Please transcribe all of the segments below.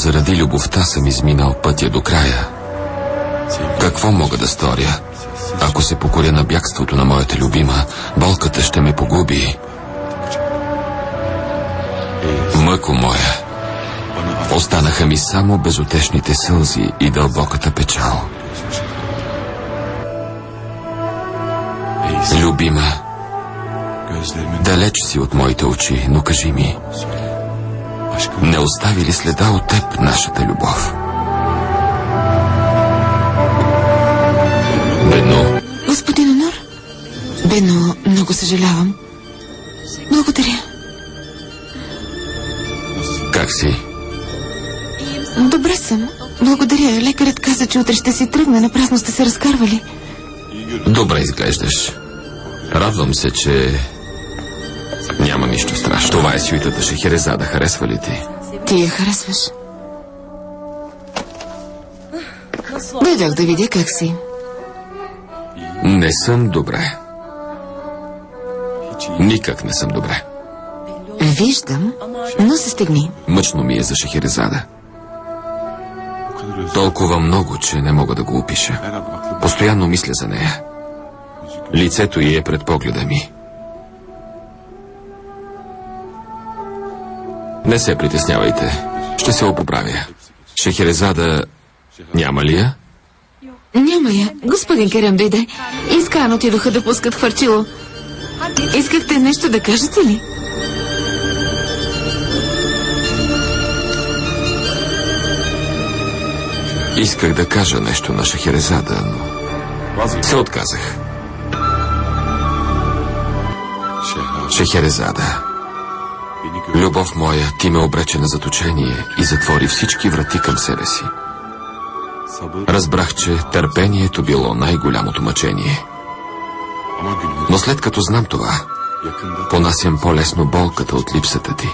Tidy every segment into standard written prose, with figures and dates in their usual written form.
заради любовта съм изминал пътя до края. Какво мога да сторя? Ако се покоря на бягството на моята любима, болката ще ме погуби. Мъко моя, останаха ми само безутешните сълзи и дълбоката печал. Любима, далеч си от моите очи, но кажи ми, не остави ли следа от теб нашата любов? Бено. Господин Онор? Бено, много съжалявам. Благодаря. Как си? Добре съм. Благодаря. Лекарят каза, че утре ще си тръгне. Напразно сте се разкарвали. Добре изглеждаш. Радвам се, че няма нищо страшно. Това е сюитата Шехерезада. Харесва ли ти? Ти я харесваш. Дойдох да видя как си. Не съм добре. Никак не съм добре. Виждам, но се стегни. Мъчно ми е за Шехерезада. Толкова много, че не мога да го опиша. Постоянно мисля за нея. Лицето й е пред погледа ми. Не се притеснявайте. Ще се опоправя. Шехерезада няма ли я? Няма я. Господин Керем дойде. Искан отидоха да пускат хвърчило. Искахте нещо да кажете ли? Исках да кажа нещо на Шехерезада, но се отказах. Шехерезада, любов моя, ти ме обрече на заточение и затвори всички врати към себе си. Разбрах, че търпението било най-голямото мъчение. Но след като знам това, понасям по-лесно болката от липсата ти.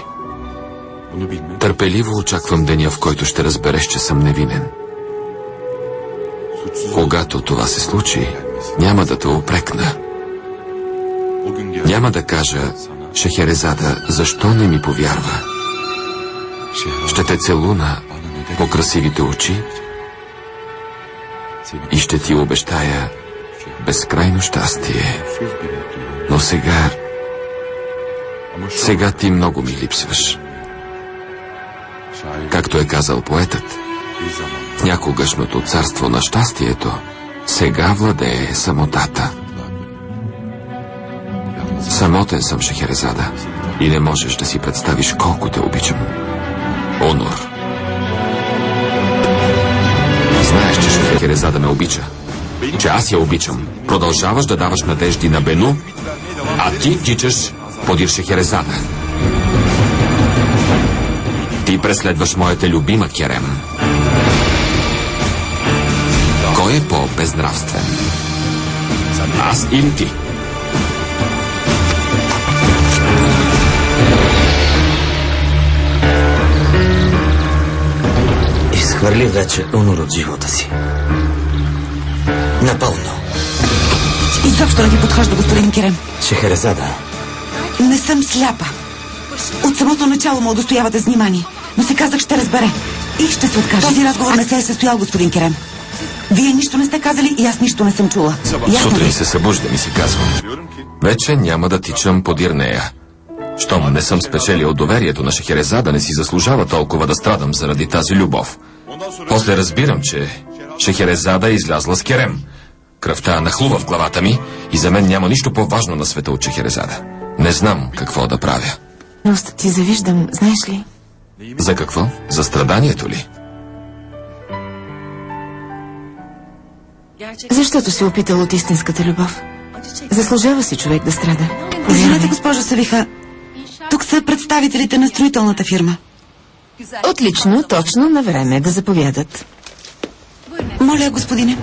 Търпеливо очаквам деня, в който ще разбереш, че съм невинен. Когато това се случи, няма да те упрекна. Няма да кажа, Шехерезада, защо не ми повярва? Ще те целуна по красивите очи и ще ти обещая безкрайно щастие. Но сега ти много ми липсваш. Както е казал поетът, в някогашното царство на щастието сега владее самотата. Самотен съм, Шехерезада, и не можеш да си представиш колко те обичам. Онор. Знаеш, че Шехерезада ме обича. Че аз я обичам. Продължаваш да даваш надежди на Бену, а ти тичаш подир Шехерезада. Ти преследваш моята любима Керем. Кой е по-безнравствен? Аз или ти? Изхвърли вече Онор от живота си. Напълно. Изобщо не ви подхожда, господин Керем. Шехерезада. Не съм сляпа. От самото начало му удостоявате с внимание. Но си казах, ще разбере. И ще се откаже. Този разговор не се е състоял, господин Керем. Вие нищо не сте казали и аз нищо не съм чула. Сутрин се събуждам и си казвам, вече няма да тичам подир нея. Щом не съм спечелил доверието на Шехерезада, не си заслужава толкова да страдам заради тази любов. После разбирам, че Шехерезада е излязла с Керем. Кръвта нахлува в главата ми и за мен няма нищо по-важно на света от Шехерезада. Не знам какво да правя. Но ти завиждам, знаеш ли? За какво? За страданието ли? Защото си опитал от истинската любов. Заслужава си човек да страда. Извинете, госпожо Савиха. Тук са представителите на строителната фирма. Отлично, точно на време да заповядат. Моля, господине.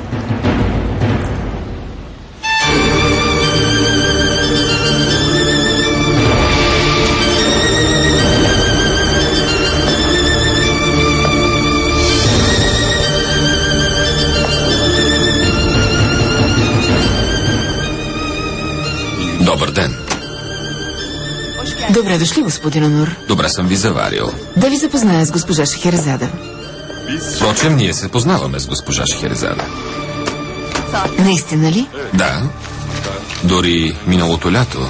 Добър ден. Добре дошли, господин Онор. Добре съм ви заварил. Да ви запозная с госпожа Шехерезада. Впрочем, ние се познаваме с госпожа Шехерезада. Наистина ли? Да. Дори миналото лято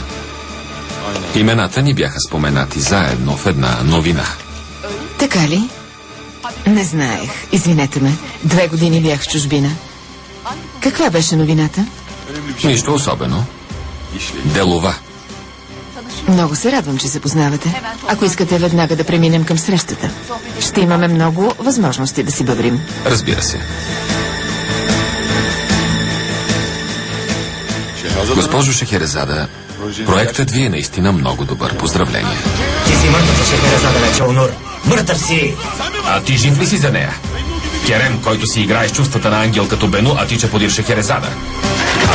имената ни бяха споменати заедно в една новина. Така ли? Не знаех. Извинете ме. 2 години бях в чужбина. Каква беше новината? Нищо особено. Делова. Много се радвам, че се познавате. Ако искате веднага да преминем към срещата, ще имаме много възможности да си бъбрим. Разбира се. Госпожо Шехерезада, проектът ви е наистина много добър. Поздравления. Ти си мъртъв за Шехерезада вече, Онур. Мъртъв си! А ти жив ли си за нея? Керем, който си играе с чувствата на ангел като Бену, а тича подир Шехерезада.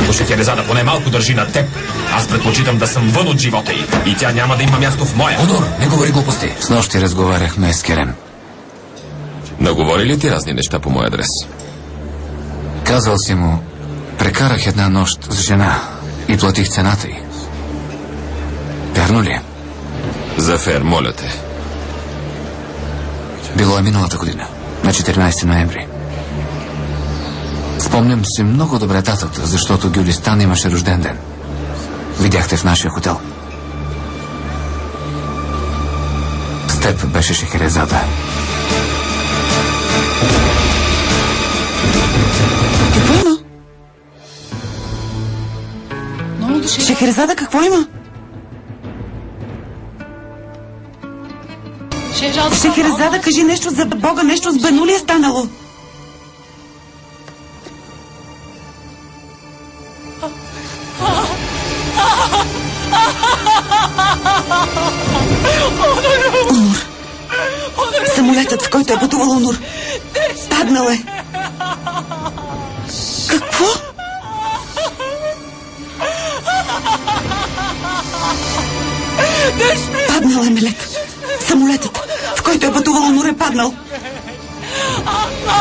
Ако Шехерезада поне малко държи на теб, аз предпочитам да съм вън от живота й и тя няма да има място в моя. Онур, не говори глупости. Снощи разговаряхме с Керем. Наговори ли ти разни неща по мой адрес? Казал си му, прекарах една нощ с жена и платих цената й. Вярно ли? Зафер, моля те. Било е миналата година, на 14 ноември. Спомням си много добре датата, защото Гюлистан имаше рожден ден. Видяхте в нашия хотел. С теб беше Шехерезада. Какво има? Шехерезада, какво има? Шехерезада, кажи нещо за Бога, нещо с Бену ли е станало? Онур. Самолетът, в който е пътувал Онур, паднал е. Какво? Паднал е, Мелек. Самолетът, в който е пътувал Онур, е паднал.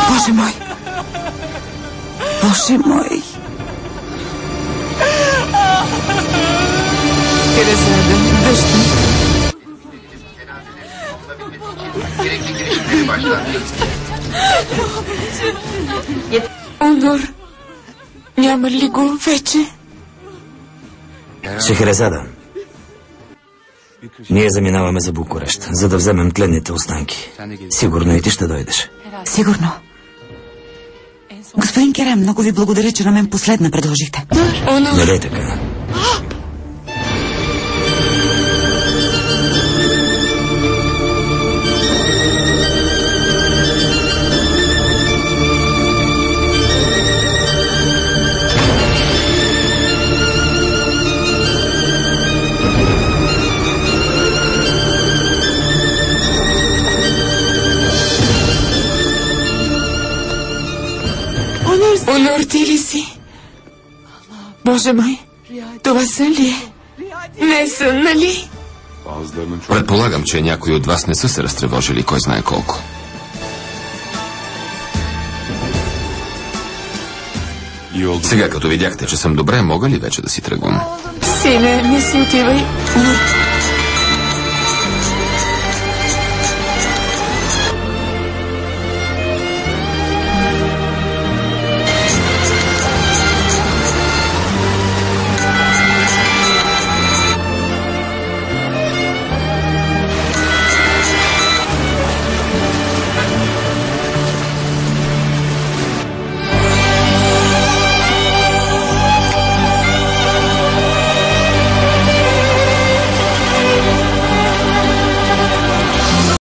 Боже мой. Боже мой. Шехерезада, дъщ ми. Онур, няма ли го вече? Шехерезада, ние заминаваме за Букурещ, за да вземем тленните останки. Сигурно и ти ще дойдеш. Сигурно. Господин Керем, много ви благодаря, че на мен последна предложихте. Не дей така. Онур, ти ли си? Боже мой, това сън ли е? Не е сън, нали? Предполагам, че някои от вас не са се разтревожили, кой знае колко. Сега, като видяхте, че съм добре, мога ли вече да си тръгвам? Сине, не си отивай.